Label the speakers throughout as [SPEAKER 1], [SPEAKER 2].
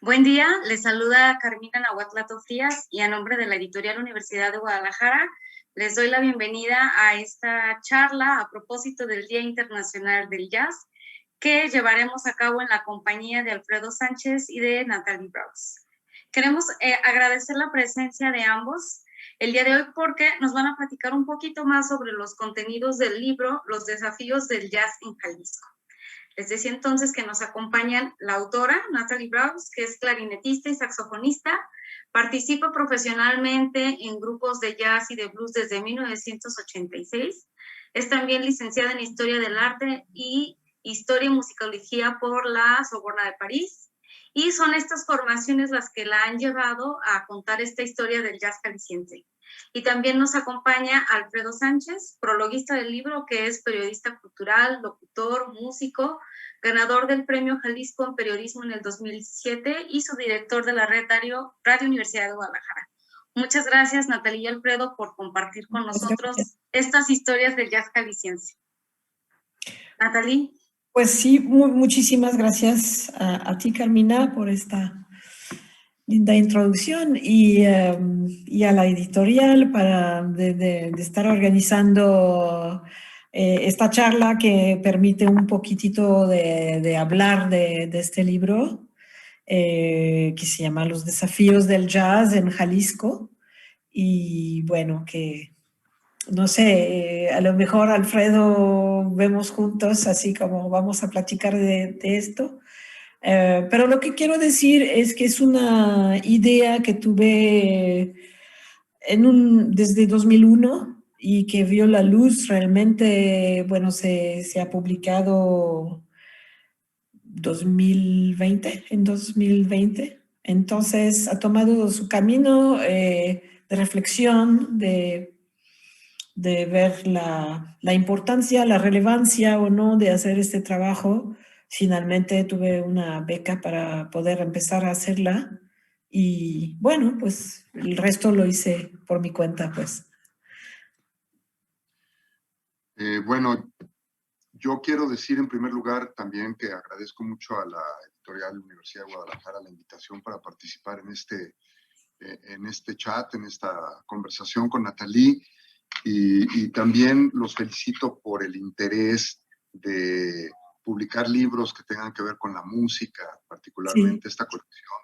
[SPEAKER 1] Buen día, les saluda Carmina Nahuatlato Frías y a nombre de la Editorial Universidad de Guadalajara les doy la bienvenida a esta charla a propósito del Día Internacional del Jazz que llevaremos a cabo en la compañía de Alfredo Sánchez y de Natalie Brauss. Queremos agradecer la presencia de ambos el día de hoy porque nos van a platicar un poquito más sobre los contenidos del libro Los desafíos del jazz en Jalisco. Les decía entonces que nos acompañan la autora, Natalie Brauss, que es clarinetista y saxofonista, participa profesionalmente en grupos de jazz y de blues desde 1986, es también licenciada en Historia del Arte y Historia y Musicología por la Sorbona de París, y son estas formaciones las que la han llevado a contar esta historia del jazz jalisciense. Y también nos acompaña Alfredo Sánchez, prologuista del libro, que es periodista cultural, locutor, músico, ganador del Premio Jalisco en Periodismo en el 2007 y subdirector de la red Radio Universidad de Guadalajara. Muchas gracias, Natalia y Alfredo, por compartir con nosotros estas historias del jazz jalisciense. Natalie.
[SPEAKER 2] Pues sí, muchísimas gracias a ti, Carmina, por esta linda introducción y a la editorial de estar organizando esta charla que permite un poquitito de hablar de este libro que se llama Los desafíos del jazz en Jalisco. Y bueno, que no sé, a lo mejor Alfredo vemos juntos, así como vamos a platicar de esto. Pero lo que quiero decir es que es una idea que tuve desde 2001 y que vio la luz realmente, bueno, se ha publicado en 2020. Entonces ha tomado su camino de reflexión, de ver la importancia, la relevancia o no de hacer este trabajo. Finalmente tuve una beca para poder empezar a hacerla y bueno, pues el resto lo hice por mi cuenta, pues.
[SPEAKER 3] Bueno, yo quiero decir en primer lugar también que agradezco mucho a la Editorial Universidad de Guadalajara la invitación para participar en este chat, en esta conversación con Natalie. Y también los felicito por el interés de publicar libros que tengan que ver con la música, particularmente esta colección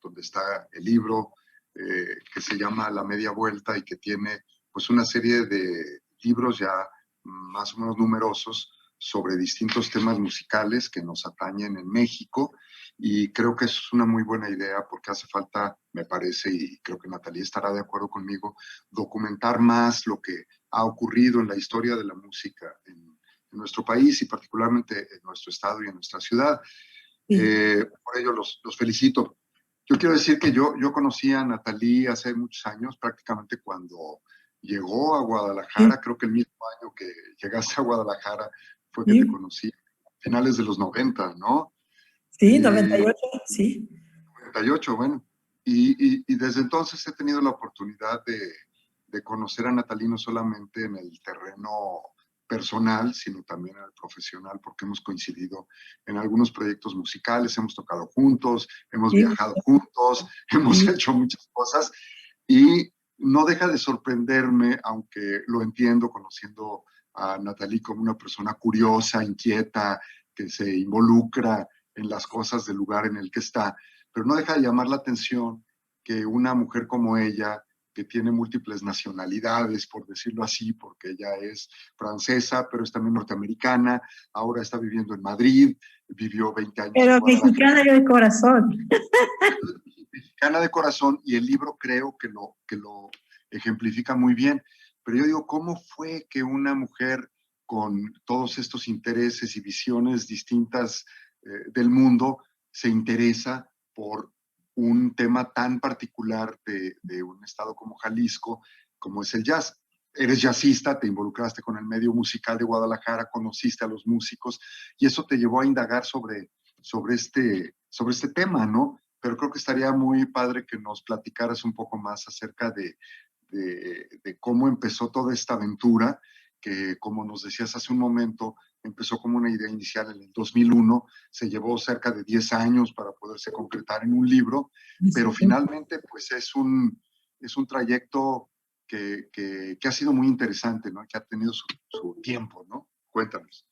[SPEAKER 3] donde está el libro que se llama La Media Vuelta y que tiene pues una serie de libros ya más o menos numerosos sobre distintos temas musicales que nos atañen en México, y creo que eso es una muy buena idea porque hace falta, me parece, y creo que Natalie estará de acuerdo conmigo, documentar más lo que ha ocurrido en la historia de la música en nuestro país y particularmente en nuestro estado y en nuestra ciudad. Sí. Por ello los felicito. Yo quiero decir que yo conocí a Natalie hace muchos años, prácticamente cuando llegó a Guadalajara, sí. Creo que el mismo año que llegaste a Guadalajara fue que sí. Te conocí, finales de los 90, ¿no?
[SPEAKER 2] Sí, 98, sí.
[SPEAKER 3] 98, bueno. Y desde entonces he tenido la oportunidad de conocer a Natalie no solamente en el terreno personal, sino también en el profesional, porque hemos coincidido en algunos proyectos musicales, hemos tocado juntos, hemos viajado juntos, hemos hecho muchas cosas, y no deja de sorprenderme, aunque lo entiendo conociendo a Natalie como una persona curiosa, inquieta, que se involucra en las cosas del lugar en el que está, pero no deja de llamar la atención que una mujer como ella, que tiene múltiples nacionalidades, por decirlo así, porque ella es francesa, pero es también norteamericana, ahora está viviendo en Madrid, vivió 20 años
[SPEAKER 2] pero en Guadalajara. Mexicana de corazón.
[SPEAKER 3] Mexicana de corazón, y el libro creo que lo ejemplifica muy bien. Pero yo digo, ¿cómo fue que una mujer con todos estos intereses y visiones distintas del mundo se interesa por un tema tan particular de un estado como Jalisco, como es el jazz? Eres jazzista, te involucraste con el medio musical de Guadalajara, conociste a los músicos, y eso te llevó a indagar sobre este tema, ¿no? Pero creo que estaría muy padre que nos platicaras un poco más acerca de cómo empezó toda esta aventura, que como nos decías hace un momento, empezó como una idea inicial en el 2001, se llevó cerca de 10 años para poderse concretar en un libro, pero finalmente pues es un trayecto que ha sido muy interesante, ¿no? Que ha tenido su tiempo, ¿no? Cuéntanos.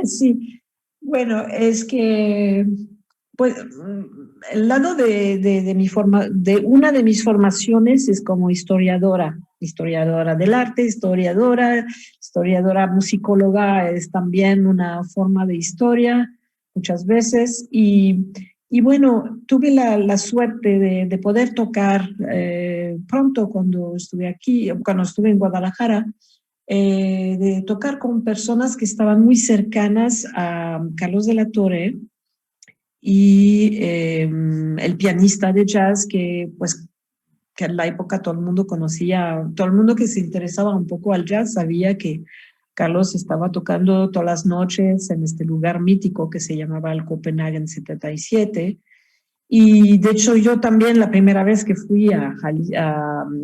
[SPEAKER 2] Sí, bueno, es que pues el lado de mi de una de mis formaciones es como historiadora, historiadora del arte, historiadora musicóloga es también una forma de historia muchas veces y bueno, tuve la suerte de poder tocar pronto cuando estuve aquí, cuando estuve en Guadalajara, de tocar con personas que estaban muy cercanas a Carlos de la Torre y el pianista de jazz pues que en la época todo el mundo conocía, todo el mundo que se interesaba un poco al jazz sabía que Carlos estaba tocando todas las noches en este lugar mítico que se llamaba el Copenhagen 77. Y de hecho yo también la primera vez que fui a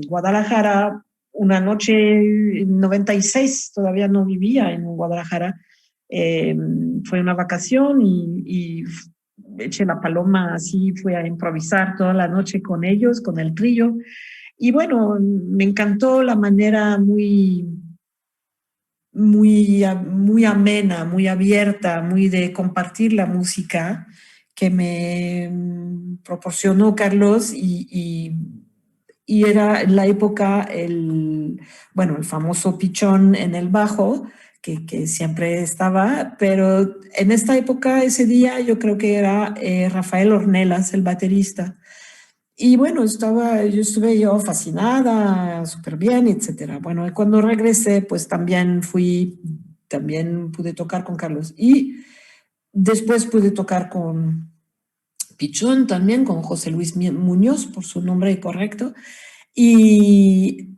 [SPEAKER 2] Guadalajara, una noche en 96, todavía no vivía en Guadalajara, fue una vacación y eché la paloma así, fui a improvisar toda la noche con ellos, con el trío. Y bueno, me encantó la manera muy amena, muy abierta, muy de compartir la música que me proporcionó Carlos y era en la época bueno, el famoso pichón en el bajo, que siempre estaba, pero en esta época, ese día, yo creo que era Rafael Ornelas, el baterista. Y bueno, estuve yo fascinada, súper bien, etcétera. Bueno, y cuando regresé, pues también pude tocar con Carlos. Y después pude tocar con Pichón también, con José Luis Muñoz, por su nombre correcto. Y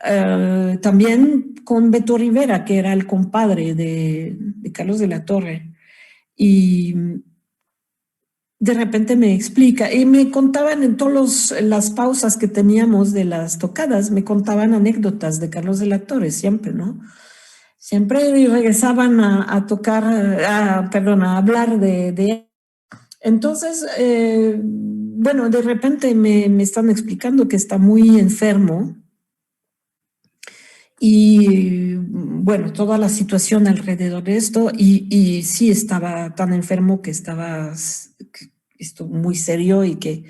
[SPEAKER 2] también con Beto Rivera, que era el compadre de Carlos de la Torre. Y de repente me explica, y me contaban en todas las pausas que teníamos de las tocadas, me contaban anécdotas de Carlos de la Torre, siempre, ¿no? Siempre regresaban a tocar, perdón, a hablar de. Entonces, bueno, de repente me están explicando que está muy enfermo y, bueno, toda la situación alrededor de esto, y sí estaba tan enfermo que estuvo muy serio y que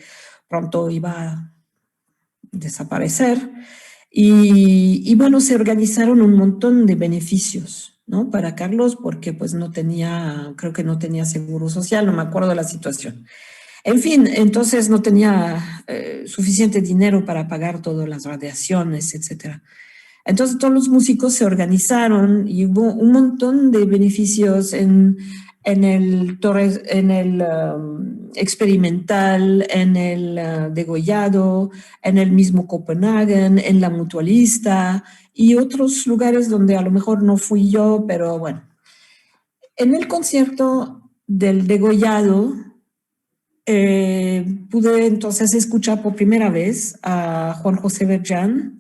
[SPEAKER 2] pronto iba a desaparecer. Y bueno, se organizaron un montón de beneficios, ¿no? Para Carlos, porque pues creo que no tenía seguro social, no me acuerdo de la situación. En fin, entonces no tenía suficiente dinero para pagar todas las radiaciones, etcétera. Entonces todos los músicos se organizaron y hubo un montón de beneficios en el experimental, en el degollado, en el mismo Copenhagen, en la Mutualista y otros lugares donde a lo mejor no fui yo, pero bueno. En el concierto del degollado pude entonces escuchar por primera vez a Juan José Berján.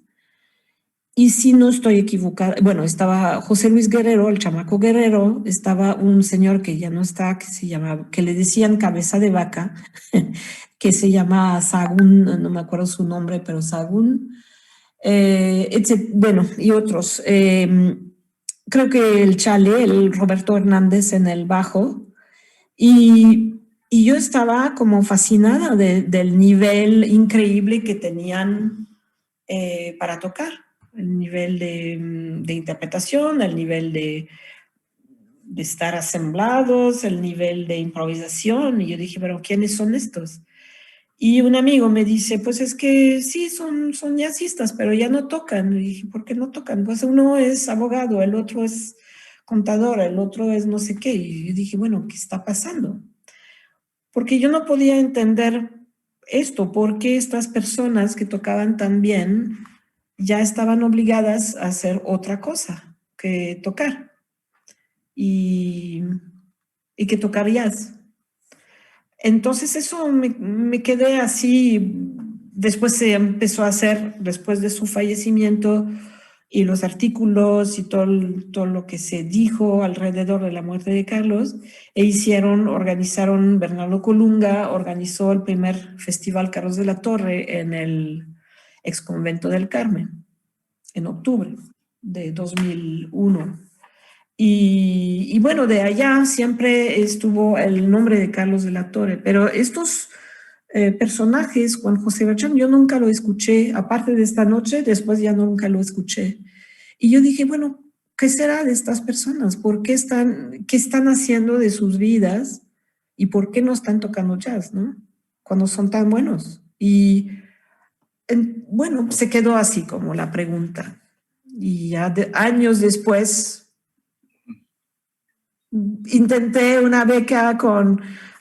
[SPEAKER 2] Y si no estoy equivocada, bueno, estaba José Luis Guerrero, el chamaco Guerrero, estaba un señor que ya no está, que le decían cabeza de vaca, que se llama Sagún, no me acuerdo su nombre, pero Sagún, bueno, y otros. Creo que el Chale, el Roberto Hernández en el bajo, y yo estaba como fascinada del nivel increíble que tenían para tocar, el nivel de interpretación, el nivel de estar asemblados, el nivel de improvisación. Y yo dije, pero ¿quiénes son estos? Y un amigo me dice, pues es que sí, son jazzistas, pero ya no tocan. Y dije, ¿por qué no tocan? Pues uno es abogado, el otro es contador, el otro es no sé qué. Y yo dije, bueno, ¿qué está pasando? Porque yo no podía entender esto, porque estas personas que tocaban tan bien ya estaban obligadas a hacer otra cosa que tocar y que tocar jazz. Entonces eso me quedé así, después se empezó a hacer, después de su fallecimiento, y los artículos y todo lo que se dijo alrededor de la muerte de Carlos, organizaron, Bernardo Colunga organizó el primer Festival Carlos de la Torre en el Exconvento del Carmen, en octubre de 2001. Y bueno, de allá siempre estuvo el nombre de Carlos de la Torre, pero estos personajes, Juan José Berchan, yo nunca lo escuché, aparte de esta noche, después ya nunca lo escuché. Y yo dije, bueno, ¿qué será de estas personas? ¿Qué están haciendo de sus vidas? ¿Y por qué no están tocando jazz, no? Cuando son tan buenos. Y bueno, se quedó así como la pregunta. Y ya años después intenté una beca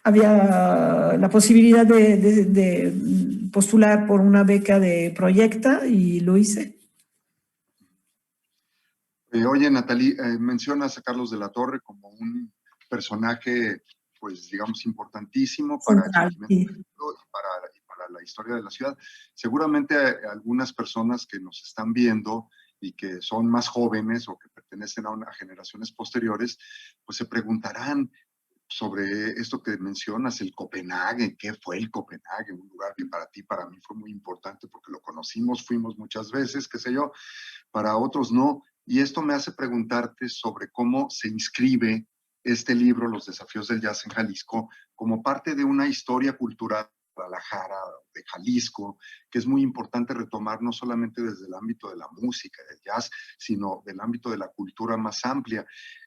[SPEAKER 2] había la posibilidad de postular por una beca de Proyecta y lo hice.
[SPEAKER 3] Oye, Nathalie, mencionas a Carlos de la Torre como un personaje, pues digamos, importantísimo para el
[SPEAKER 2] Central,
[SPEAKER 3] surgimiento
[SPEAKER 2] sí.
[SPEAKER 3] y para la historia de la ciudad. Seguramente algunas personas que nos están viendo y que son más jóvenes o que pertenecen a generaciones posteriores, pues se preguntarán sobre esto que mencionas, el Copenhague. ¿Qué fue el Copenhague? Un lugar que para ti, para mí fue muy importante porque lo conocimos, fuimos muchas veces, qué sé yo, para otros no. Y esto me hace preguntarte sobre cómo se inscribe este libro, Los desafíos del jazz en Jalisco, como parte de una historia cultural de Guadalajara, de Jalisco, que es muy importante retomar no solamente desde el ámbito de la música, del jazz, sino del ámbito de la cultura más amplia.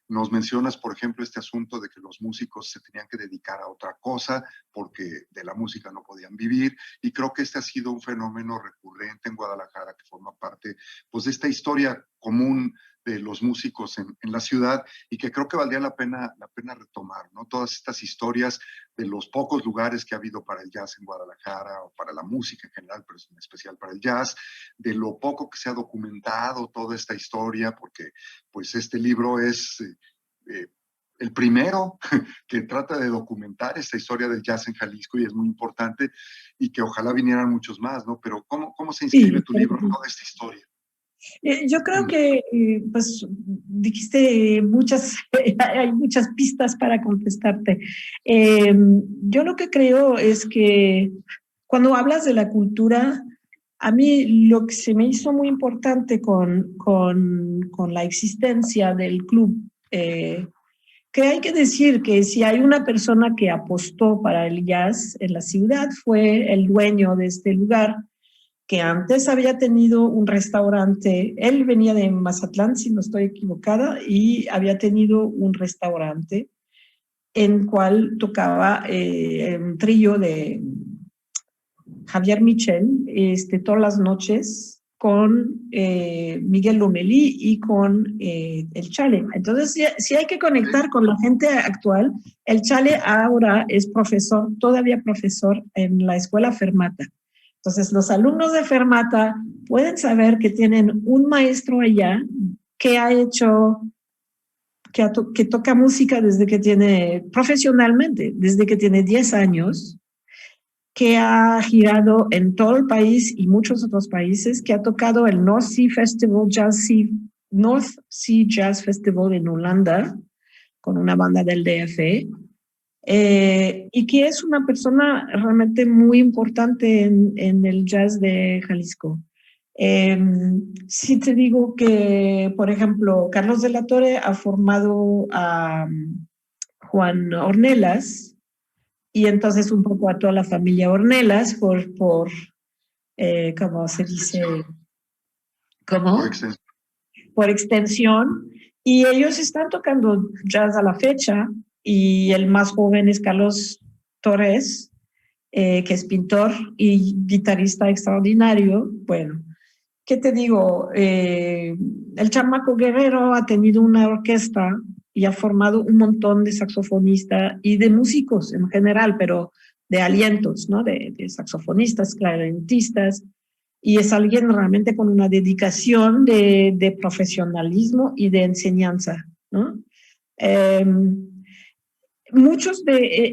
[SPEAKER 3] Nos mencionas, por ejemplo, este asunto de que los músicos se tenían que dedicar a otra cosa porque de la música no podían vivir, y creo que este ha sido un fenómeno recurrente en Guadalajara que forma parte, pues, de esta historia común de los músicos en la ciudad, y que creo que valdría la pena retomar, ¿no? Todas estas historias de los pocos lugares que ha habido para el jazz en Guadalajara, o para la música en general, pero en especial para el jazz, de lo poco que se ha documentado toda esta historia, porque pues este libro es el primero que trata de documentar esta historia del jazz en Jalisco, y es muy importante, y que ojalá vinieran muchos más, ¿no? Pero ¿cómo se inscribe tu libro en toda esta historia?
[SPEAKER 2] Yo creo que, pues, dijiste hay muchas pistas para contestarte. Yo lo que creo es que cuando hablas de la cultura, a mí lo que se me hizo muy importante con la existencia del club, que hay que decir que si hay una persona que apostó para el jazz en la ciudad, fue el dueño de este lugar, que antes había tenido un restaurante. Él venía de Mazatlán, si no estoy equivocada, y había tenido un restaurante en cual tocaba un trío de Javier Michel todas las noches con Miguel Lomelí y con el Chale. Entonces, si hay que conectar con la gente actual, el Chale ahora es todavía profesor en la escuela Fermata. Entonces, los alumnos de Fermata pueden saber que tienen un maestro allá que ha hecho, que toca música profesionalmente, desde que tiene 10 años, que ha girado en todo el país y muchos otros países, que ha tocado el North Sea Jazz Festival en Holanda con una banda del DF. Y que es una persona realmente muy importante en el jazz de Jalisco. Sí te digo que, por ejemplo, Carlos de la Torre ha formado a Juan Ornelas, y entonces un poco a toda la familia Ornelas ¿cómo se dice? ¿Cómo? Por extensión. Y ellos están tocando jazz a la fecha, y el más joven es Carlos Torres, que es pintor y guitarrista extraordinario. Bueno, ¿qué te digo? El chamaco Guerrero ha tenido una orquesta y ha formado un montón de saxofonistas y de músicos en general, pero de alientos, ¿no? De saxofonistas, clarinetistas, y es alguien realmente con una dedicación de profesionalismo y de enseñanza, ¿no?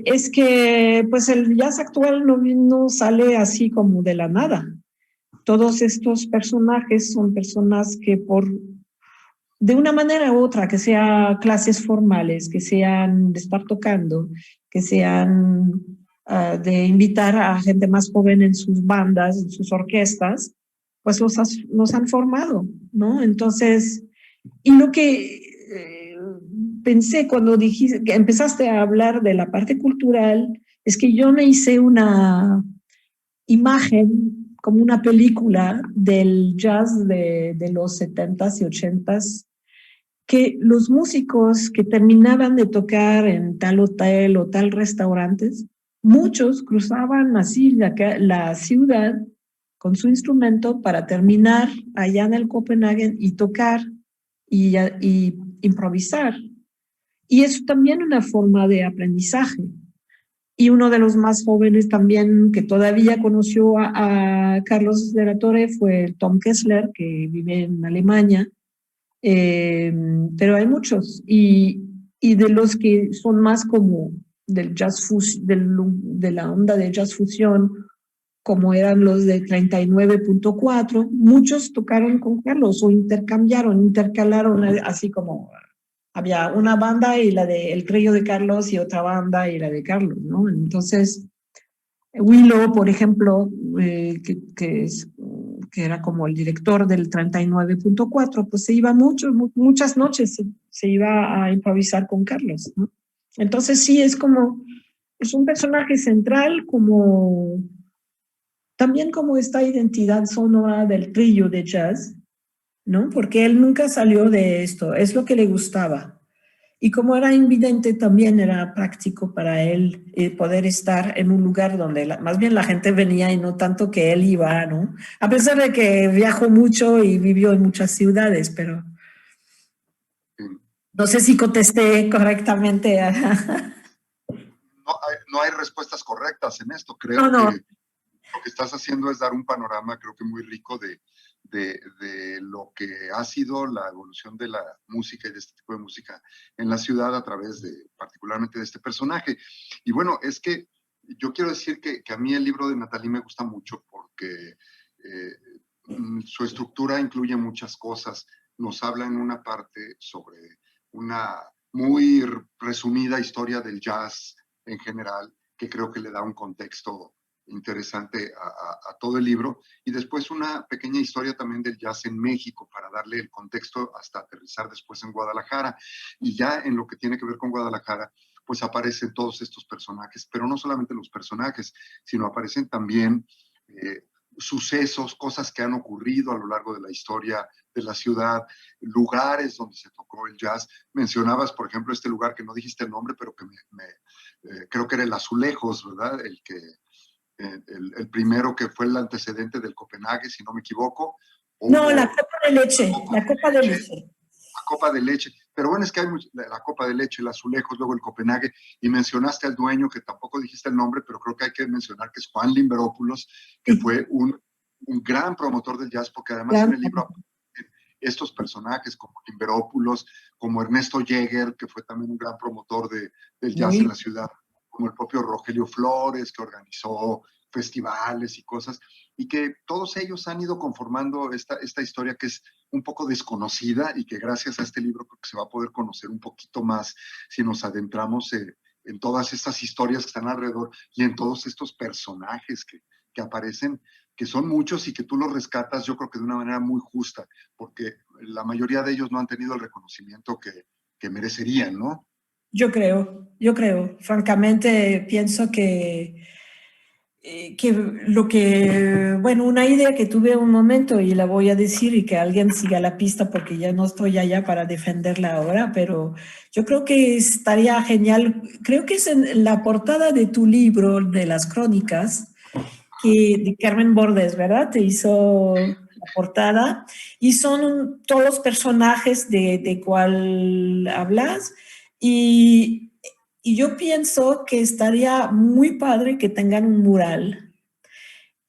[SPEAKER 2] Es que pues el jazz actual no sale así como de la nada. todos estos personajes son personas que de una manera u otra, que sean clases formales, que sean de estar tocando, que sean de invitar a gente más joven en sus bandas, en sus orquestas, pues los han formado, ¿no? Entonces, y lo que pensé cuando dijiste, que empezaste a hablar de la parte cultural, es que yo me hice una imagen, como una película del jazz de los 70s y 80s, que los músicos que terminaban de tocar en tal hotel o tal restaurantes, muchos cruzaban así la ciudad con su instrumento para terminar allá en el Copenhague y tocar y improvisar. Y es también una forma de aprendizaje. Y uno de los más jóvenes también que todavía conoció a Carlos de la Torre fue Tom Kessler, que vive en Alemania. Pero hay muchos. Y de los que son más como del jazz de la onda de jazz fusión, como eran los de 39.4, muchos tocaron con Carlos o intercalaron, así como había una banda y el trío de Carlos y otra banda y la de Carlos, ¿no? Entonces, Willow, por ejemplo, que era como el director del 39.4, pues se iba muchas noches, se iba a improvisar con Carlos, ¿no? Entonces sí, es un personaje central, también como esta identidad sonora del trío de jazz, ¿no? Porque él nunca salió de esto, es lo que le gustaba. Y como era invidente, también era práctico para él poder estar en un lugar donde más bien la gente venía y no tanto que él iba, ¿no? A pesar de que viajó mucho y vivió en muchas ciudades, pero no sé si contesté correctamente.
[SPEAKER 3] No hay respuestas correctas en esto. Creo
[SPEAKER 2] No.
[SPEAKER 3] que lo que estás haciendo es dar un panorama, creo que muy rico de lo que ha sido la evolución de la música y de este tipo de música en la ciudad a través particularmente de este personaje. Y bueno, es que yo quiero decir que a mí el libro de Nathalie me gusta mucho porque su estructura incluye muchas cosas. Nos habla en una parte sobre una muy resumida historia del jazz en general, que creo que le da un contexto interesante a todo el libro, y después una pequeña historia también del jazz en México para darle el contexto hasta aterrizar después en Guadalajara. Y ya en lo que tiene que ver con Guadalajara, pues aparecen todos estos personajes, pero no solamente los personajes, sino aparecen también sucesos, cosas que han ocurrido a lo largo de la historia de la ciudad, lugares donde se tocó el jazz. Mencionabas, por ejemplo, este lugar que no dijiste el nombre, pero que creo que era el Azulejos, ¿verdad? El primero que fue el antecedente del Copenhague, si no me equivoco.
[SPEAKER 2] No, la copa de leche, la copa de leche.
[SPEAKER 3] La copa de leche. Pero bueno, es que hay la copa de leche, el Azulejos, luego el Copenhague, y mencionaste al dueño, que tampoco dijiste el nombre, pero creo que hay que mencionar que es Juan Limberópulos, que fue un gran promotor del jazz, porque además en el libro estos personajes como Limberópulos, como Ernesto Jäger, que fue también un gran promotor del jazz en la ciudad, como el propio Rogelio Flores, que organizó festivales y cosas, y que todos ellos han ido conformando esta historia que es un poco desconocida y que gracias a este libro creo que se va a poder conocer un poquito más si nos adentramos en todas estas historias que están alrededor y en todos estos personajes que aparecen, que son muchos y que tú los rescatas, yo creo que de una manera muy justa, porque la mayoría de ellos no han tenido el reconocimiento que merecerían, ¿no?
[SPEAKER 2] Yo creo, francamente pienso que bueno, una idea que tuve un momento y la voy a decir y que alguien siga la pista porque ya no estoy allá para defenderla ahora, pero yo creo que estaría genial, creo que es en la portada de tu libro de las crónicas, de Carmen Bordes, ¿verdad? Te hizo la portada y son todos los personajes de cual hablas y yo pienso que estaría muy padre que tengan un mural.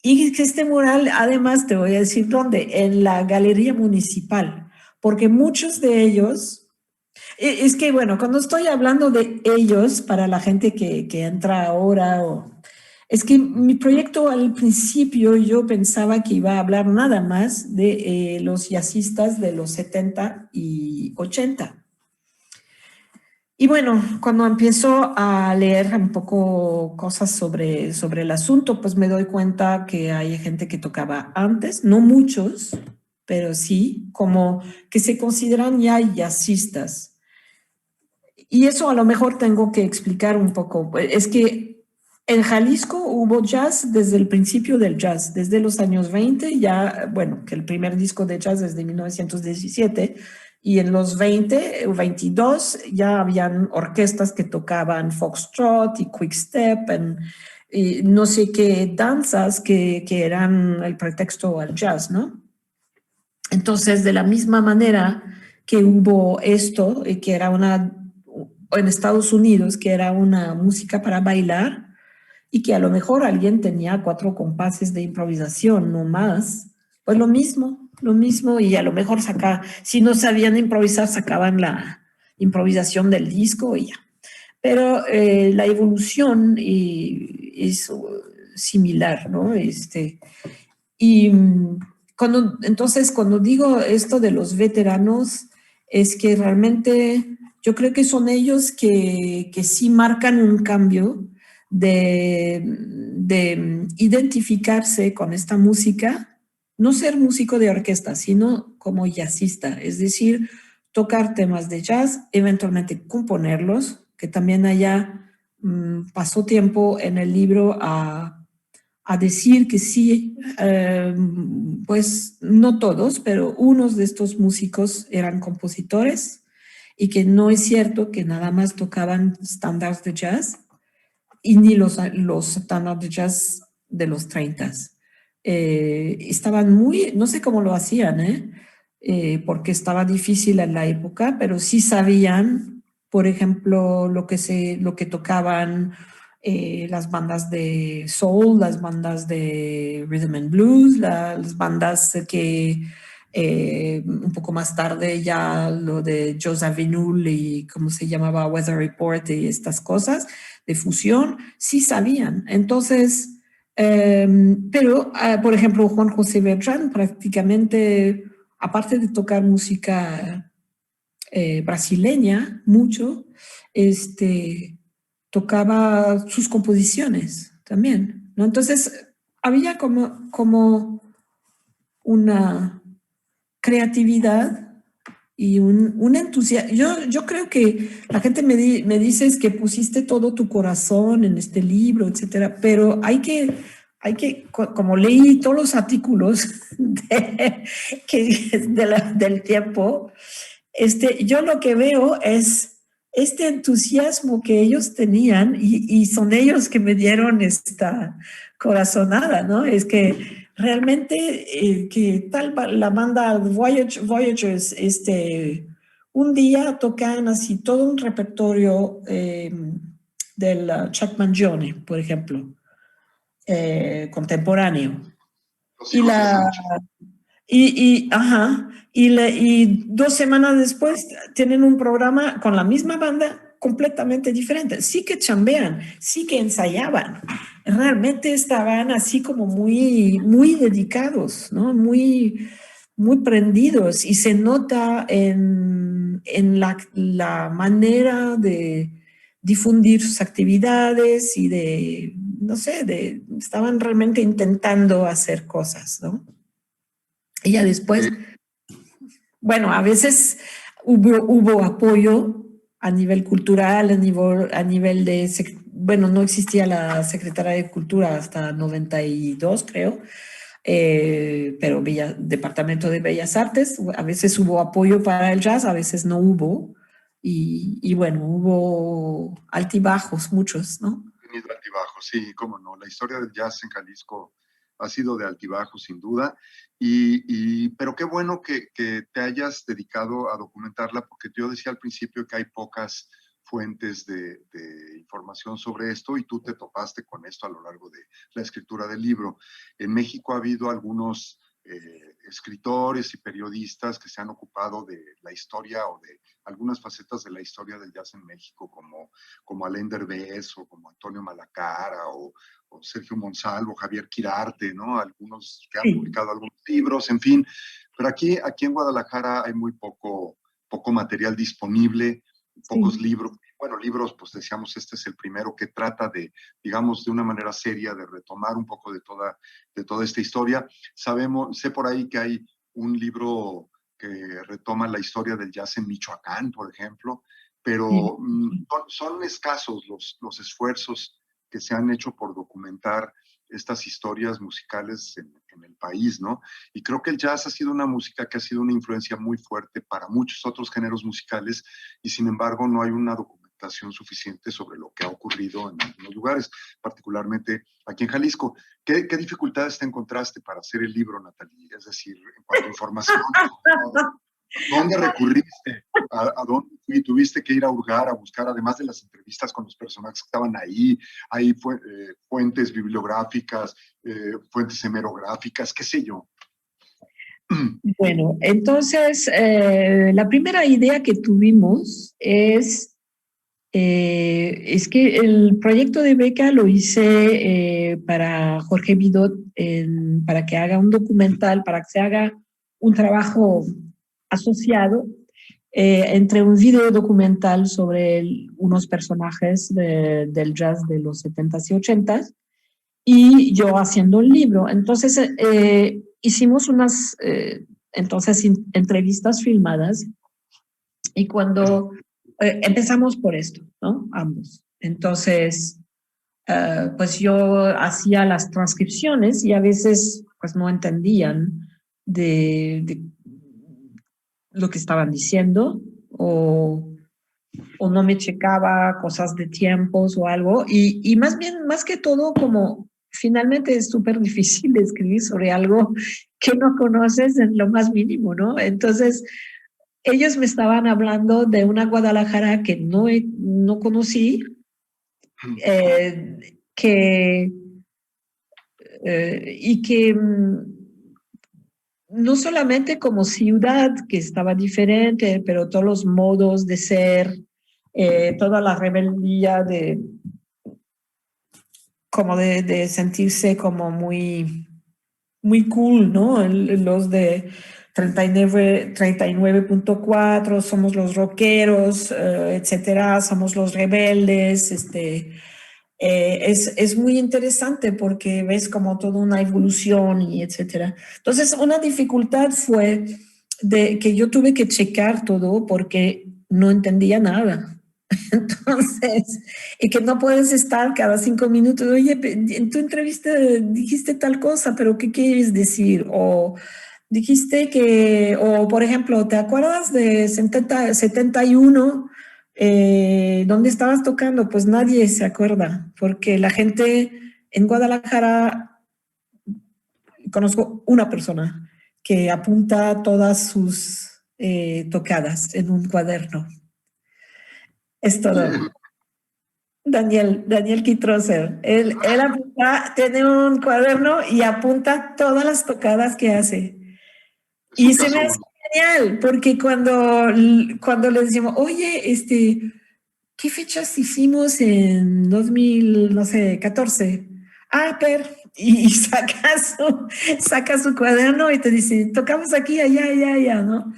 [SPEAKER 2] Y que este mural, además, te voy a decir dónde, en la Galería Municipal, porque muchos de ellos, es que, bueno, cuando estoy hablando de ellos, para la gente que entra ahora, Es que mi proyecto al principio yo pensaba que iba a hablar nada más de los jazzistas de los 70 y 80. Y bueno, cuando empiezo a leer un poco cosas sobre el asunto, pues me doy cuenta que hay gente que tocaba antes, no muchos, pero sí, como que se consideran ya jazzistas. Y eso a lo mejor tengo que explicar un poco. Es que en Jalisco hubo jazz desde el principio del jazz, desde los años 20, ya, bueno, que el primer disco de jazz es de 1917, y en los 20 o 22 ya habían orquestas que tocaban foxtrot y quickstep y no sé qué danzas que eran el pretexto al jazz, ¿no? Entonces, de la misma manera que hubo esto, que era en Estados Unidos, que era una música para bailar, y que a lo mejor alguien tenía 4 compases de improvisación, no más, pues lo mismo, y a lo mejor si no sabían improvisar, sacaban la improvisación del disco y ya. Pero la evolución es similar, ¿no? Y entonces, cuando digo esto de los veteranos, es que realmente yo creo que son ellos que sí marcan un cambio de identificarse con esta música, no ser músico de orquesta, sino como jazzista, es decir, tocar temas de jazz, eventualmente componerlos, que también allá pasó tiempo en el libro a decir que sí, pues no todos, pero unos de estos músicos eran compositores y que no es cierto que nada más tocaban estándares de jazz y ni los estándares de jazz de los 30. Estaban muy, no sé cómo lo hacían, porque estaba difícil en la época, pero sí sabían, por ejemplo, lo que tocaban las bandas de soul, las bandas de rhythm and blues, las bandas que un poco más tarde ya lo de Joe Zawinul y cómo se llamaba Weather Report y estas cosas de fusión, sí sabían. Entonces, pero por ejemplo, Juan José Beltrán prácticamente, aparte de tocar música brasileña mucho, tocaba sus composiciones también, ¿no? Entonces, había como una creatividad y un entusiasmo. Yo creo que la gente me dice es que pusiste todo tu corazón en este libro, etcétera, pero como leí todos los artículos del tiempo, yo lo que veo es este entusiasmo que ellos tenían y son ellos que me dieron esta corazonada, ¿no? Es que realmente que tal la banda Voyagers, un día tocan así todo un repertorio del Chuck Mangione, por ejemplo, contemporáneo.
[SPEAKER 3] Los
[SPEAKER 2] Y
[SPEAKER 3] hijos de
[SPEAKER 2] la,
[SPEAKER 3] Sánchez.
[SPEAKER 2] ajá, y 2 semanas después tienen un programa con la misma banda completamente diferente. Sí que chambean, sí que ensayaban. Realmente estaban así como muy dedicados, ¿no? Muy prendidos. Y se nota en la manera de difundir sus actividades y no sé, estaban realmente intentando hacer cosas, ¿no? Y ya después,
[SPEAKER 3] Eh,
[SPEAKER 2] bueno, a veces hubo apoyo a nivel cultural, a nivel bueno, no existía la Secretaría de Cultura hasta 92, creo, pero Departamento de Bellas Artes, a veces hubo apoyo para el jazz, a veces no hubo, y bueno, hubo altibajos, muchos, ¿no?
[SPEAKER 3] tenido altibajos, sí, cómo no. La historia del jazz en Jalisco ha sido de altibajos, sin duda. Pero qué bueno que te hayas dedicado a documentarla, porque yo decía al principio que hay pocas fuentes de información sobre esto y tú te topaste con esto a lo largo de la escritura del libro. En México ha habido algunos escritores y periodistas que se han ocupado de la historia o de algunas facetas de la historia del jazz en México, como Alain Derbez o como Antonio Malacara o Sergio Monsalvo, Javier Quirarte, ¿no? Algunos que han
[SPEAKER 2] Sí.
[SPEAKER 3] publicado algunos libros, en fin. Pero aquí en Guadalajara hay muy poco material disponible, pocos
[SPEAKER 2] Sí.
[SPEAKER 3] libros. Bueno, libros, pues decíamos, este es el primero que trata de, digamos, de una manera seria, de retomar un poco de toda esta historia. Sé por ahí que hay un libro que retoma la historia del jazz en Michoacán, por ejemplo, pero son escasos los esfuerzos que se han hecho por documentar estas historias musicales en el país, ¿no? Y creo que el jazz ha sido una música que ha sido una influencia muy fuerte para muchos otros géneros musicales y sin embargo no hay una documentación suficiente sobre lo que ha ocurrido en algunos lugares, particularmente aquí en Jalisco. ¿Qué dificultades te encontraste para hacer el libro, Natalie? Es decir, en cuanto a información, ¿dónde recurriste? ¿A dónde tuviste que ir a hurgar, a buscar, además de las entrevistas con los personajes que estaban ahí? Hay fuentes bibliográficas, fuentes hemerográficas, qué sé yo.
[SPEAKER 2] Bueno, entonces la primera idea que tuvimos es que el proyecto de beca lo hice para Jorge Vidot, para que haga un documental, para que se haga un trabajo asociado entre un video documental sobre unos personajes del jazz de los 70s y 80s y yo haciendo un libro. Entonces hicimos unas entrevistas filmadas y cuando empezamos por esto, ¿no? Ambos. Entonces, pues yo hacía las transcripciones y a veces pues no entendían de lo que estaban diciendo o no me checaba cosas de tiempos o algo. Y más bien, más que todo, como finalmente es súper difícil escribir sobre algo que no conoces en lo más mínimo, ¿no? Entonces, ellos me estaban hablando de una Guadalajara que no conocí, y que no solamente como ciudad, que estaba diferente, pero todos los modos de ser, toda la rebeldía de sentirse como muy, muy cool, ¿no? Los de 39.4, somos los rockeros, etcétera, somos los rebeldes, es muy interesante porque ves como toda una evolución y etcétera. Entonces, una dificultad fue de que yo tuve que checar todo porque no entendía nada. Entonces, y que no puedes estar cada 5 minutos, oye, en tu entrevista dijiste tal cosa, pero ¿qué quieres decir? O dijiste o por ejemplo, ¿te acuerdas de 71? ¿Dónde estabas tocando? Pues nadie se acuerda, porque la gente en Guadalajara, conozco una persona que apunta todas sus tocadas en un cuaderno. Es todo. Daniel Kitroser. Él tiene un cuaderno y apunta todas las tocadas que hace. Y se me hace genial, porque cuando le decimos, oye, ¿qué fechas hicimos en 2014? Ah, y saca su cuaderno y te dice, tocamos aquí, allá, allá, allá, ¿no?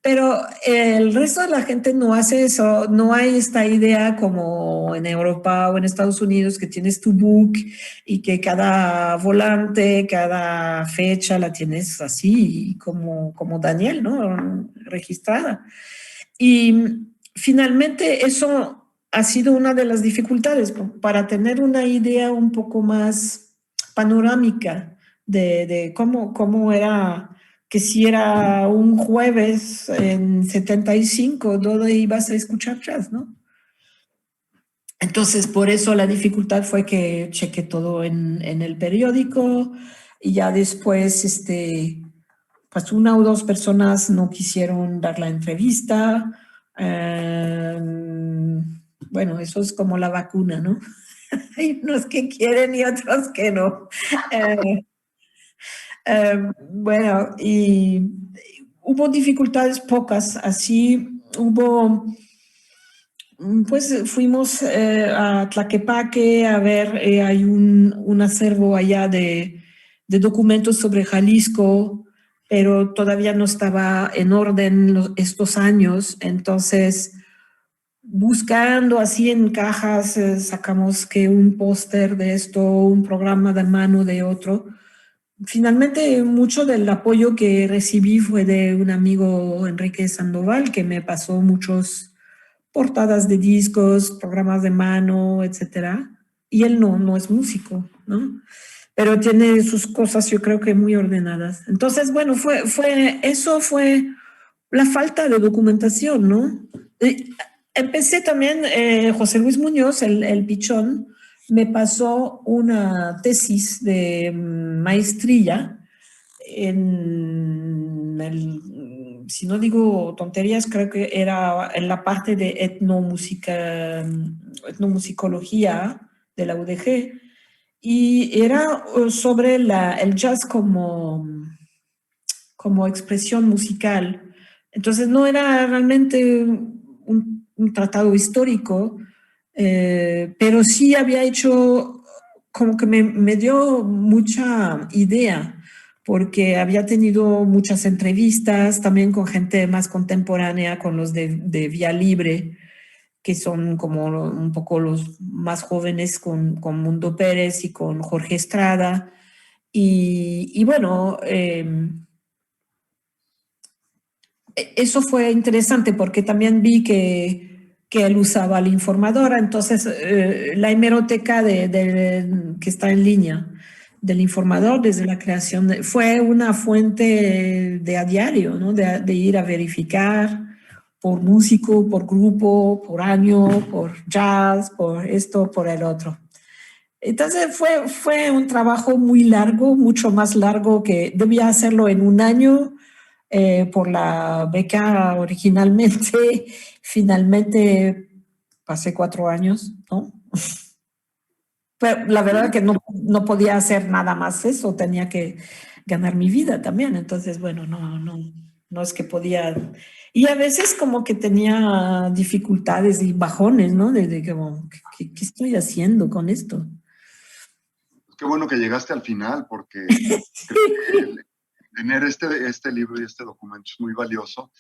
[SPEAKER 2] Pero el resto de la gente no hace eso, no hay esta idea como en Europa o en Estados Unidos que tienes tu book y que cada volante, cada fecha la tienes así, como Daniel, ¿no? Registrada. Y finalmente eso ha sido una de las dificultades para tener una idea un poco más panorámica de cómo era, que si era un jueves en 75, ¿dónde ibas a escuchar jazz, no? Entonces, por eso la dificultad fue que chequé todo en el periódico y ya después, pues una o dos personas no quisieron dar la entrevista. Bueno, eso es como la vacuna, ¿no? Hay unos que quieren y otros que no. Bueno, y hubo dificultades pocas, así hubo Pues fuimos a Tlaquepaque a ver, hay un acervo allá de documentos sobre Jalisco, pero todavía no estaba en orden estos años, entonces buscando así en cajas, sacamos que un póster de esto, un programa de mano de otro. Finalmente, mucho del apoyo que recibí fue de un amigo, Enrique Sandoval, que me pasó muchos portadas de discos, programas de mano, etcétera. Y él no es músico, ¿no? Pero tiene sus cosas, yo creo que muy ordenadas. Entonces, bueno, eso fue la falta de documentación, ¿no? Empecé también, José Luis Muñoz, el pichón, me pasó una tesis de maestría si no digo tonterías, creo que era en la parte de etnomusicología de la UDG, y era sobre el jazz como expresión musical. Entonces no era realmente un tratado histórico, pero sí había hecho, como que me dio mucha idea, porque había tenido muchas entrevistas también con gente más contemporánea, con los de Vía Libre, que son como un poco los más jóvenes, con Mundo Pérez y con Jorge Estrada. Y bueno, eso fue interesante porque también vi que él usaba la informadora, entonces la hemeroteca que está en línea del informador desde la creación fue una fuente de a diario, ¿no? De ir a verificar por músico, por grupo, por año, por jazz, por esto, por el otro. Entonces fue un trabajo muy largo, mucho más largo que debía hacerlo en un año por la beca originalmente. Finalmente pasé 4 años, ¿no? Pero la verdad que no podía hacer nada más eso, tenía que ganar mi vida también. Entonces, bueno, no es que podía. Y a veces como que tenía dificultades y bajones, ¿no? De como, ¿qué estoy haciendo con esto?
[SPEAKER 3] Qué bueno que llegaste al final, porque creo que tener este libro y este documento es muy valioso,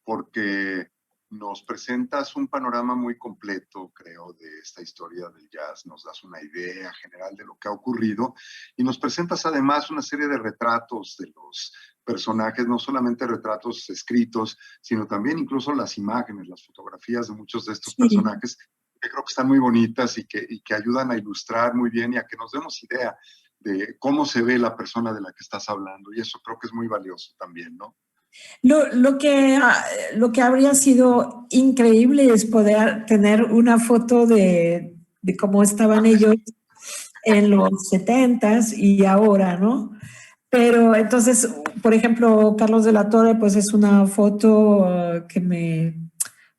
[SPEAKER 3] porque nos presentas un panorama muy completo, creo, de esta historia del jazz, nos das una idea general de lo que ha ocurrido y nos presentas además una serie de retratos de los personajes, no solamente retratos escritos, sino también incluso las imágenes, las fotografías de muchos de estos personajes, que creo que están muy bonitas y que ayudan a ilustrar muy bien y a que nos demos idea de cómo se ve la persona de la que estás hablando. Y eso creo que es muy valioso también, ¿no?
[SPEAKER 2] Lo que habría sido increíble es poder tener una foto de cómo estaban ellos en los 70s y ahora, ¿no? Pero entonces, por ejemplo, Carlos de la Torre, pues es una foto que me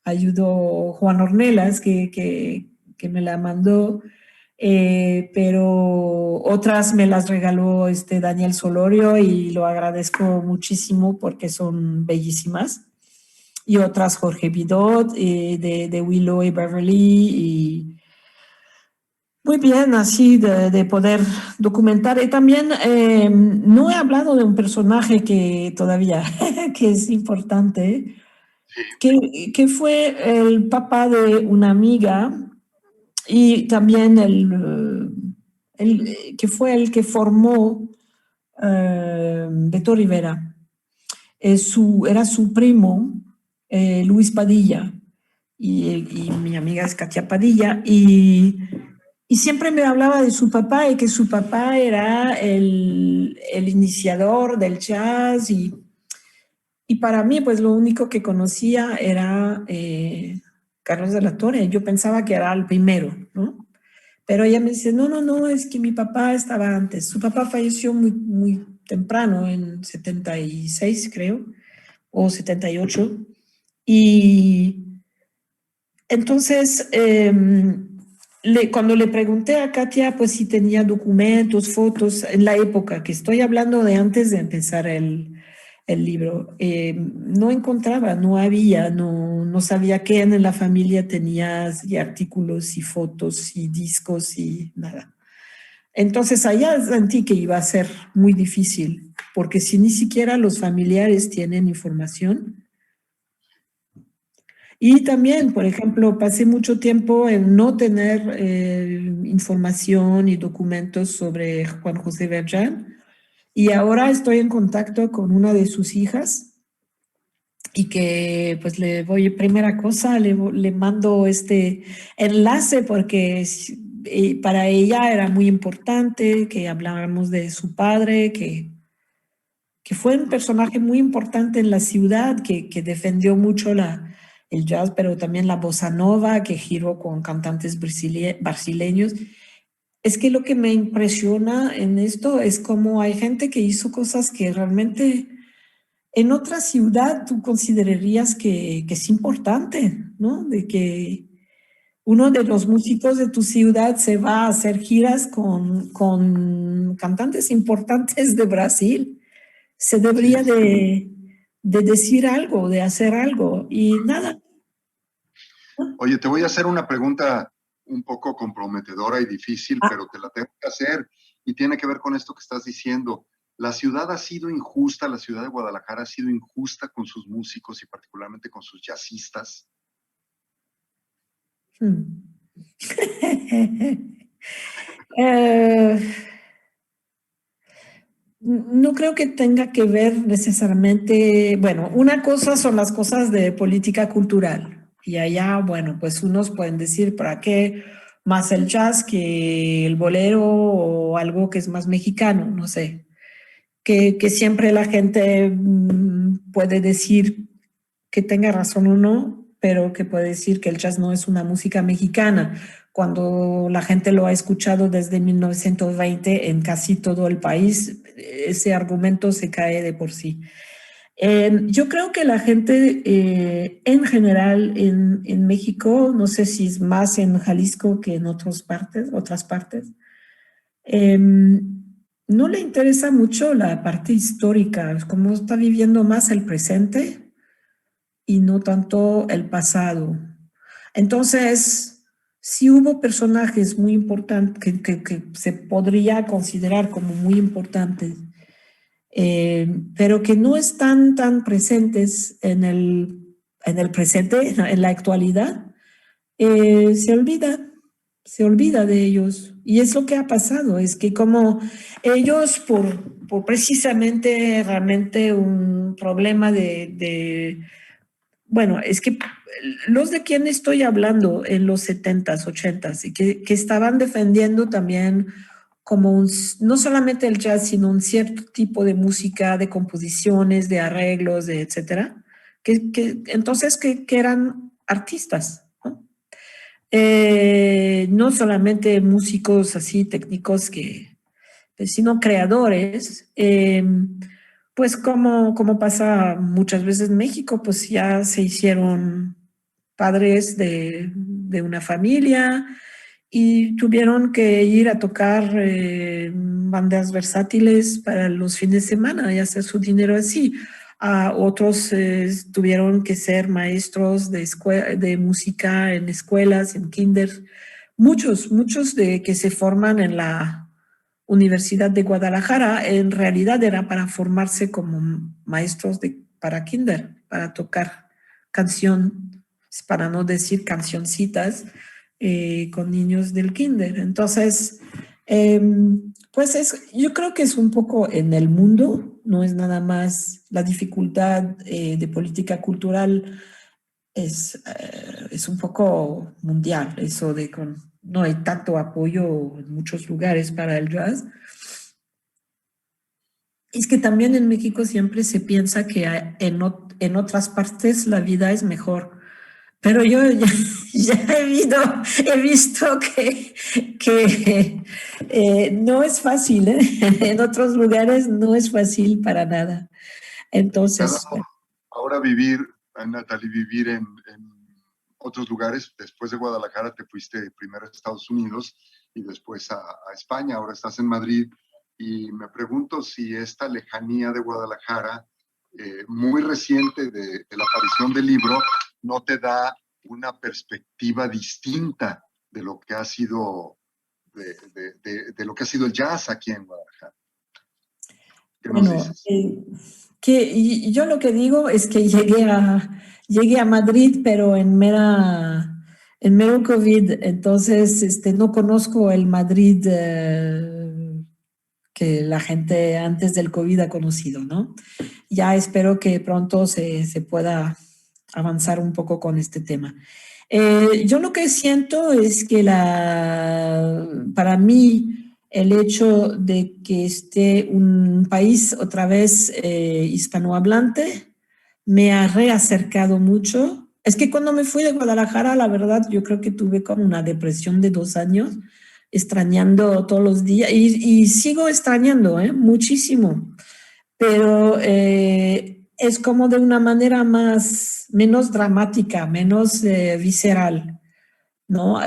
[SPEAKER 2] ayudó Juan Ornelas, que me la mandó, pero otras me las regaló Daniel Solorio y lo agradezco muchísimo porque son bellísimas. Y otras Jorge Vidot, de Willow y Beverly, y muy bien, así de poder documentar. Y también no he hablado de un personaje que todavía, que es importante, que fue el papá de una amiga y también que fue el que formó Beto Rivera. Era su primo, Luis Padilla, y mi amiga es Katia Padilla, y siempre me hablaba de su papá y que su papá era el iniciador del jazz y para mí pues lo único que conocía era Carlos de la Torre. Yo pensaba que era el primero, ¿no? Pero ella me dice, no, es que mi papá estaba antes. Su papá falleció muy, muy temprano, en 76 creo, o 78. Y entonces, cuando le pregunté a Katia, pues si tenía documentos, fotos, en la época que estoy hablando de antes de empezar el el libro. No encontraba, no había, no sabía quién en la familia tenía y artículos y fotos y discos y nada. Entonces allá sentí que iba a ser muy difícil, porque si ni siquiera los familiares tienen información. Y también, por ejemplo, pasé mucho tiempo en no tener información y documentos sobre Juan José Verján. Y ahora estoy en contacto con una de sus hijas y que pues le voy, primera cosa, le mando este enlace porque para ella era muy importante que habláramos de su padre, que fue un personaje muy importante en la ciudad, que defendió mucho el jazz, pero también la bossa nova, que giró con cantantes brasileños. Es que lo que me impresiona en esto es cómo hay gente que hizo cosas que realmente en otra ciudad tú considerarías que es importante, ¿no? De que uno de los músicos de tu ciudad se va a hacer giras con cantantes importantes de Brasil. Se debería
[SPEAKER 3] Sí.
[SPEAKER 2] de decir algo, de hacer algo y nada.
[SPEAKER 3] Oye, te voy a hacer una pregunta un poco comprometedora y difícil,
[SPEAKER 2] Ah,
[SPEAKER 3] pero te la tengo que hacer y tiene que ver con esto que estás diciendo. La ciudad ha sido injusta, la ciudad de Guadalajara ha sido injusta con sus músicos y particularmente con sus jazzistas.
[SPEAKER 2] hmm. Eh, no creo que tenga que ver necesariamente, bueno, una cosa son las cosas de política cultural y allá, bueno, pues unos pueden decir, ¿para qué más el jazz que el bolero o algo que es más mexicano? No sé, que siempre la gente puede decir que tenga razón o no, pero que puede decir que el jazz no es una música mexicana, cuando la gente lo ha escuchado desde 1920 en casi todo el país, ese argumento se cae de por sí. Yo creo que la gente en general en México, no sé si es más en Jalisco que en otras partes, no le interesa mucho la parte histórica, es como está viviendo más el presente y no tanto el pasado. Entonces, sí hubo personajes muy importantes que se podría considerar como muy importantes, pero que no están tan presentes en el presente, en la actualidad, se olvida de ellos. Y es lo que ha pasado, es que como ellos, por precisamente realmente un problema bueno, es que los de quien estoy hablando en los 70s, 80s, y que estaban defendiendo también como no solamente el jazz, sino un cierto tipo de música, de composiciones, de arreglos, de etcétera, entonces que eran artistas, ¿no? No solamente músicos así técnicos sino creadores. Pues como pasa muchas veces en México, pues ya se hicieron padres de una familia y tuvieron que ir a tocar bandas versátiles para los fines de semana y hacer su dinero así. A otros tuvieron que ser maestros de música en escuelas, en kinder. Muchos de que se forman en la Universidad de Guadalajara, en realidad era para formarse como maestros para kinder, para tocar canción, para no decir cancioncitas, con niños del kinder. Entonces, eh, pues yo creo que es un poco en el mundo, no es nada más la dificultad de política cultural, es un poco mundial, eso de con no hay tanto apoyo en muchos lugares para el jazz. Es que también en México siempre se piensa que en otras partes la vida es mejor. Pero yo ya he visto que no es fácil, ¿eh? En otros lugares no es fácil para nada.
[SPEAKER 3] ¿Te ha
[SPEAKER 2] Entonces,
[SPEAKER 3] dado ahora vivir, Natalie, vivir en otros lugares? Después de Guadalajara te fuiste primero a Estados Unidos y después a España, ahora estás en Madrid y me pregunto si esta lejanía de Guadalajara muy reciente de la aparición del libro no te da una perspectiva distinta de lo que ha sido de lo que ha sido el jazz aquí en Guadalajara. ¿Qué nos
[SPEAKER 2] Bueno,
[SPEAKER 3] dices?
[SPEAKER 2] y yo lo que digo es que llegué a Madrid, pero en mero COVID, entonces no conozco el Madrid que la gente antes del COVID ha conocido, ¿no? Ya espero que pronto se pueda avanzar un poco con este tema. Yo lo que siento es que para mí el hecho de que esté un país otra vez hispanohablante me ha reacercado mucho. Es que cuando me fui de Guadalajara, la verdad, yo creo que tuve como una depresión de 2 años, extrañando todos los días y sigo extrañando, muchísimo, pero es como de una manera menos dramática, menos visceral, ¿no?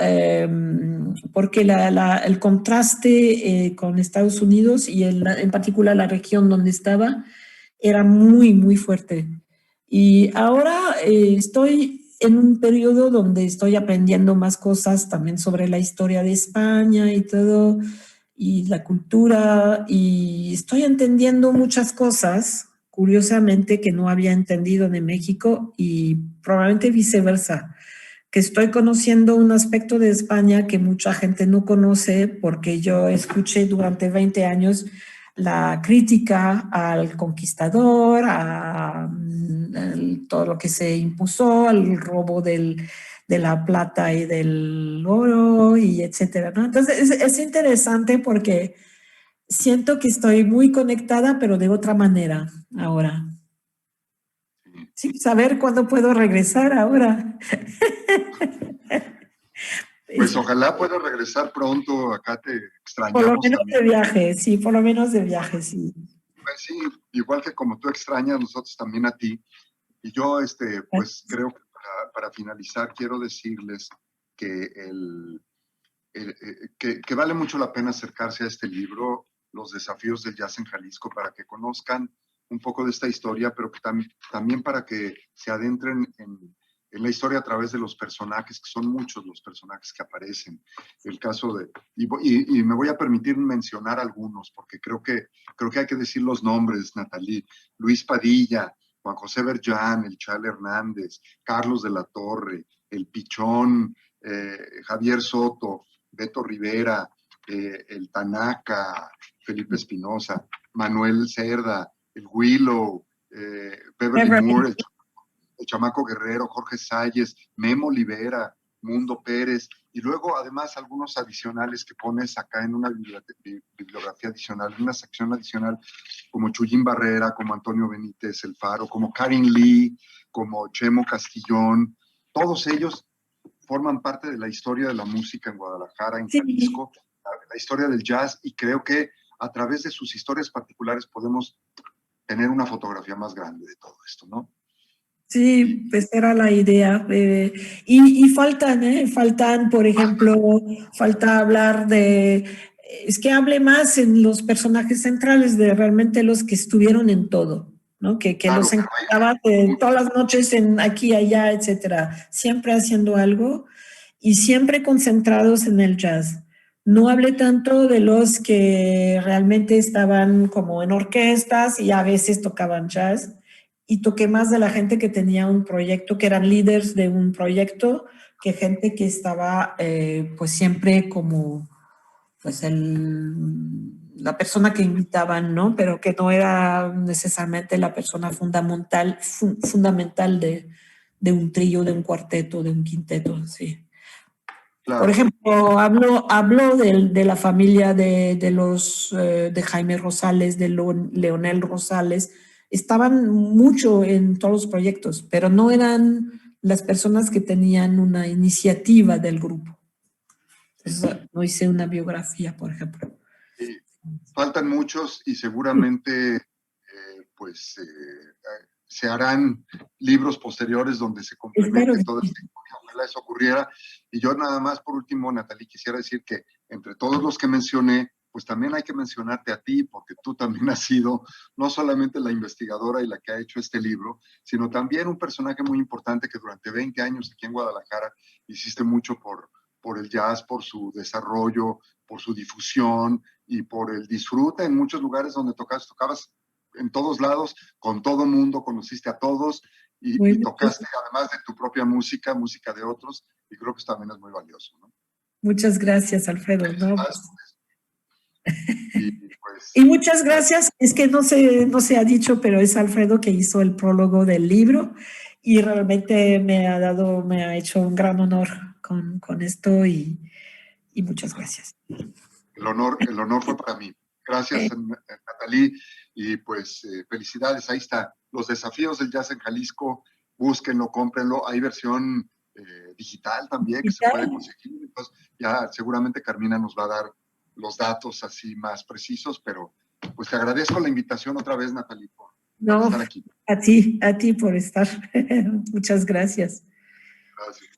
[SPEAKER 2] Porque el contraste con Estados Unidos y en particular la región donde estaba era muy, muy fuerte. Y ahora estoy en un periodo donde estoy aprendiendo más cosas también sobre la historia de España y todo, y la cultura, y estoy entendiendo muchas cosas, curiosamente, que no había entendido de México y probablemente viceversa, que estoy conociendo un aspecto de España que mucha gente no conoce porque yo escuché durante 20 años la crítica al conquistador, todo lo que se impuso, al robo de la plata y del oro, y etcétera, ¿no? Entonces es interesante porque siento que estoy muy conectada, pero de otra manera ahora. Sí, saber cuándo puedo regresar ahora.
[SPEAKER 3] Pues ojalá pueda regresar pronto, acá te
[SPEAKER 2] Por lo
[SPEAKER 3] extrañamos
[SPEAKER 2] menos
[SPEAKER 3] también.
[SPEAKER 2] de viaje, sí, por lo menos de viaje, sí.
[SPEAKER 3] Pues sí, igual que como tú extrañas, nosotros también a ti. Y yo, pues creo que para finalizar, quiero decirles que, que vale mucho la pena acercarse a este libro, Los desafíos del jazz en Jalisco, para que conozcan un poco de esta historia, pero que también para que se adentren en la historia a través de los personajes, que son muchos los personajes que aparecen. El caso de, y me voy a permitir mencionar algunos, porque creo que hay que decir los nombres, Natalie. Luis Padilla, Juan José Berján, el Chal Hernández, Carlos de la Torre, el Pichón, Javier Soto, Beto Rivera, el Tanaka, Felipe Espinosa, Manuel Cerda, el Willow, Beverly Moore, el Chamaco Guerrero, Jorge Salles, Memo Olivera, Mundo Pérez, y luego además algunos adicionales que pones acá en una bibliografía adicional, una sección adicional, como Chuyín Barrera, como Antonio Benítez El Faro, como Karin Lee, como Chemo Castillón. Todos ellos forman parte de la historia de la música en Guadalajara, en Jalisco,
[SPEAKER 2] Sí,
[SPEAKER 3] la historia del jazz, y creo que a través de sus historias particulares podemos tener una fotografía más grande de todo esto, ¿no?
[SPEAKER 2] sí, pues era la idea. Y faltan, por ejemplo, falta hablar es que hable más en los personajes centrales de realmente los que estuvieron en todo, ¿no? Que
[SPEAKER 3] Claro,
[SPEAKER 2] los encontraba todas las noches aquí, allá, etcétera, siempre haciendo algo y siempre concentrados en el jazz. No hablé tanto de los que realmente estaban como en orquestas y a veces tocaban jazz, y toqué más de la gente que tenía un proyecto, que eran líderes de un proyecto, que gente que estaba pues siempre como pues la persona que invitaban, ¿no? Pero que no era necesariamente la persona fundamental de un trío, de un cuarteto, de un quinteto, sí. Por
[SPEAKER 3] claro.
[SPEAKER 2] ejemplo, hablo de la familia de Jaime Rosales, de Leonel Rosales. Estaban mucho en todos los proyectos, pero no eran las personas que tenían una iniciativa del grupo. Entonces, no hice una biografía, por ejemplo.
[SPEAKER 3] Sí, faltan muchos y seguramente pues se harán libros posteriores donde se
[SPEAKER 2] Espero
[SPEAKER 3] complemente
[SPEAKER 2] que
[SPEAKER 3] toda
[SPEAKER 2] sí.
[SPEAKER 3] esta historia. Ojalá eso ocurriera. Y yo nada más por último, Natalie, quisiera decir que entre todos los que mencioné, pues también hay que mencionarte a ti, porque tú también has sido no solamente la investigadora y la que ha hecho este libro, sino también un personaje muy importante que durante 20 años aquí en Guadalajara hiciste mucho por el jazz, por su desarrollo, por su difusión y por el disfrute en muchos lugares donde tocabas en todos lados, con todo mundo, conociste a todos y tocaste además de tu propia música, música de otros, y creo que eso también es muy valioso, ¿no?
[SPEAKER 2] Muchas gracias, Alfredo. No,
[SPEAKER 3] pues,
[SPEAKER 2] y muchas gracias, es que no se ha dicho, pero es Alfredo que hizo el prólogo del libro y realmente me ha hecho un gran honor con esto y muchas gracias.
[SPEAKER 3] El honor fue para mí. Gracias, Nathalie, y pues felicidades. Ahí está, Los desafíos del jazz en Jalisco, búsquenlo, cómprenlo. Hay versión digital también que se puede conseguir. Entonces, ya seguramente Carmina nos va a dar los datos así más precisos, pero pues te agradezco la invitación otra vez, Nathalie, por estar aquí.
[SPEAKER 2] A ti por estar. Muchas gracias.
[SPEAKER 3] Gracias.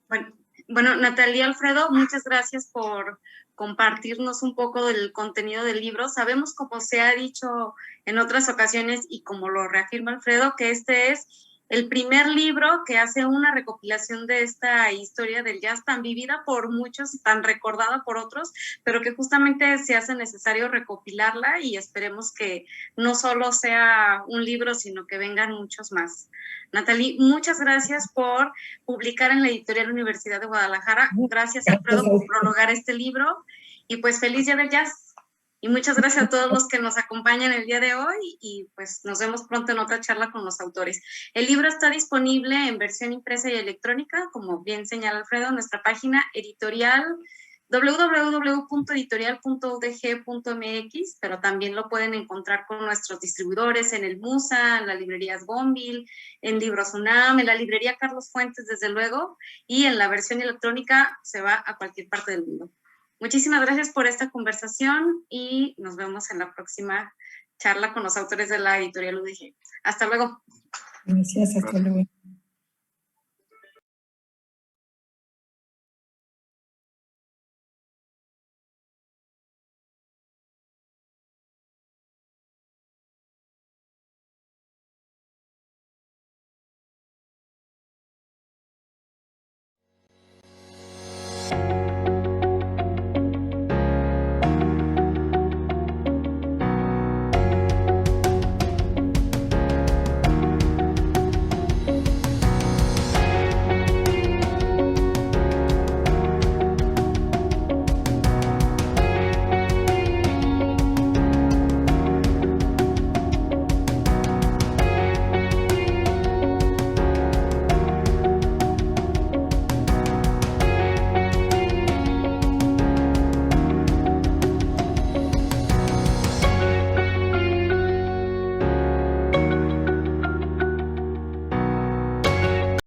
[SPEAKER 1] Bueno, Nathalie, Alfredo, muchas gracias por compartirnos un poco del contenido del libro. Sabemos, como se ha dicho en otras ocasiones y como lo reafirma Alfredo, que este es el primer libro que hace una recopilación de esta historia del jazz tan vivida por muchos y tan recordada por otros, pero que justamente se hace necesario recopilarla y esperemos que no solo sea un libro, sino que vengan muchos más. Nathalie, muchas gracias por publicar en la editorial Universidad de Guadalajara. Gracias, Alfredo, por prologar este libro. Y pues feliz Día del Jazz. Y muchas gracias a todos los que nos acompañan el día de hoy y pues nos vemos pronto en otra charla con los autores. El libro está disponible en versión impresa y electrónica, como bien señala Alfredo, en nuestra página editorial www.editorial.udg.mx, pero también lo pueden encontrar con nuestros distribuidores en el MUSA, en las librerías Gonville, en Libros UNAM, en la librería Carlos Fuentes, desde luego, y en la versión electrónica se va a cualquier parte del mundo. Muchísimas gracias por esta conversación y nos vemos en la próxima charla con los autores de la editorial UDG. Hasta luego.
[SPEAKER 2] Gracias, hasta luego.